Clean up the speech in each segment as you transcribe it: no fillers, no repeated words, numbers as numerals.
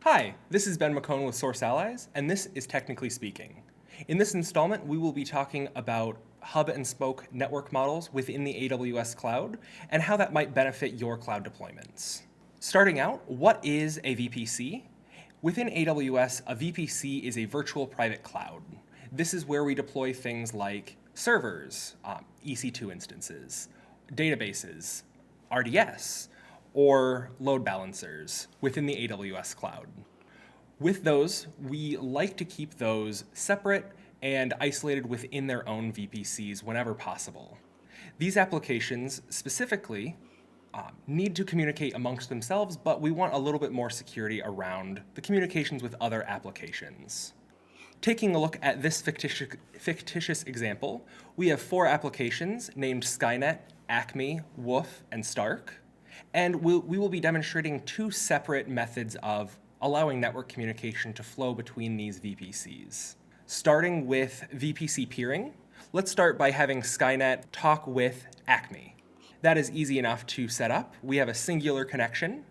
Hi, this is Ben McCone with Source Allies, and this is Technically Speaking. In this installment, we will be talking about hub and spoke network models within the AWS cloud and how that might benefit your cloud deployments. Starting out, what is a VPC? Within AWS, a VPC is a virtual private cloud. This is where we deploy things like servers, EC2 instances, databases, RDS, or load balancers within the AWS cloud. With those, we like to keep those separate and isolated within their own VPCs whenever possible. These applications specifically need to communicate amongst themselves, but we want a little bit more security around the communications with other applications. Taking a look at this fictitious example, we have 4 applications named Skynet, Acme, Woof, and Stark. And we will be demonstrating 2 separate methods of allowing network communication to flow between these VPCs. Starting with VPC peering, let's start by having Skynet talk with Acme. That is easy enough to set up. We have a singular connection.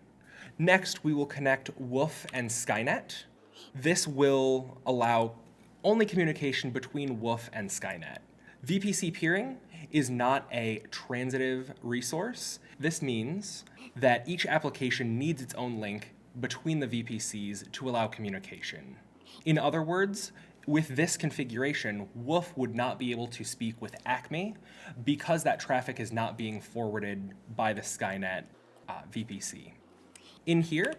Next, we will connect Woof and Skynet. This will allow only communication between Woof and Skynet. VPC peering is not a transitive resource. This means that each application needs its own link between the VPCs to allow communication. In other words, with this configuration, Woof would not be able to speak with Acme because that traffic is not being forwarded by the Skynet VPC. In here,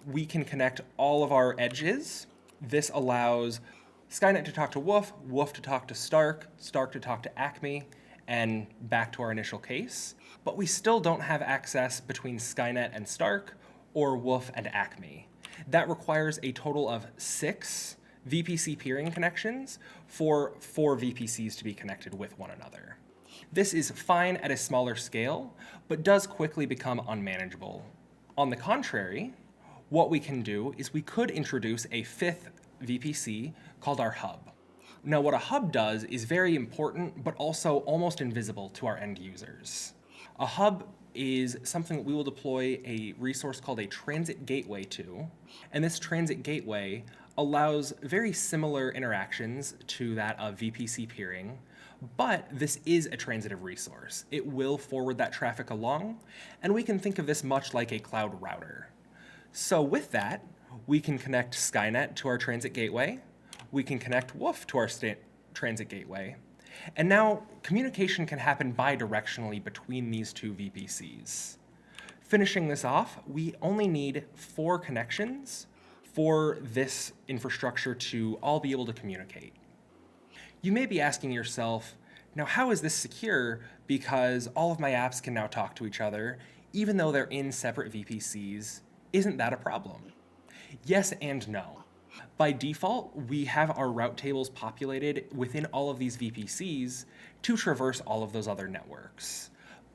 we can connect all of our edges. This allows Skynet to talk to Woof, Woof to talk to Stark, Stark to talk to Acme, and back to our initial case. But we still don't have access between Skynet and Stark or Woof and Acme. That requires a total of 6 VPC peering connections for 4 VPCs to be connected with one another. This is fine at a smaller scale, but does quickly become unmanageable. On the contrary, what we can do is we could introduce a 5th VPC called our hub. Now, what a hub does is very important, but also almost invisible to our end users. A hub is something that we will deploy a resource called a transit gateway to, and this transit gateway allows very similar interactions to that of VPC peering, but this is a transitive resource. It will forward that traffic along, and we can think of this much like a cloud router. So with that, we can connect Skynet to our transit gateway, we can connect Woof to our transit gateway, and now communication can happen bidirectionally between these 2 VPCs. Finishing this off, we only need 4 connections for this infrastructure to all be able to communicate. You may be asking yourself, now how is this secure because all of my apps can now talk to each other even though they're in separate VPCs? Isn't that a problem? Yes and no. By default, we have our route tables populated within all of these VPCs to traverse all of those other networks.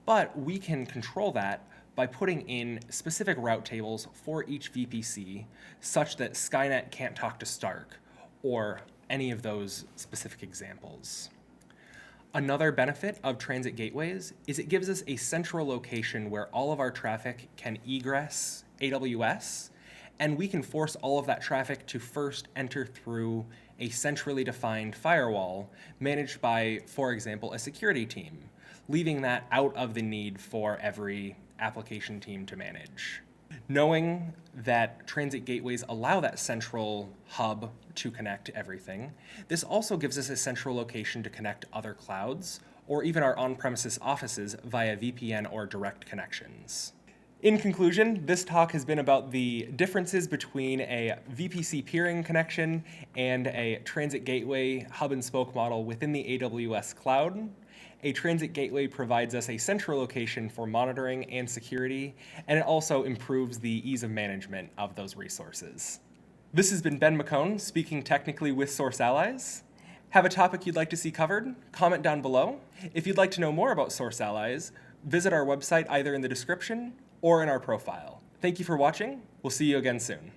But we can control that by putting in specific route tables for each VPC such that Skynet can't talk to Stark or any of those specific examples. Another benefit of transit gateways is it gives us a central location where all of our traffic can egress AWS, and we can force all of that traffic to first enter through a centrally defined firewall managed by, for example, a security team, leaving that out of the need for every application team to manage. Knowing that transit gateways allow that central hub to connect to everything, this also gives us a central location to connect other clouds or even our on-premises offices via VPN or direct connections. In conclusion, this talk has been about the differences between a VPC peering connection and a transit gateway hub and spoke model within the AWS cloud. A transit gateway provides us a central location for monitoring and security, and it also improves the ease of management of those resources. This has been Ben McCone speaking technically with Source Allies. Have a topic you'd like to see covered? Comment down below. If you'd like to know more about Source Allies, visit our website either in the description or in our profile. Thank you for watching. We'll see you again soon.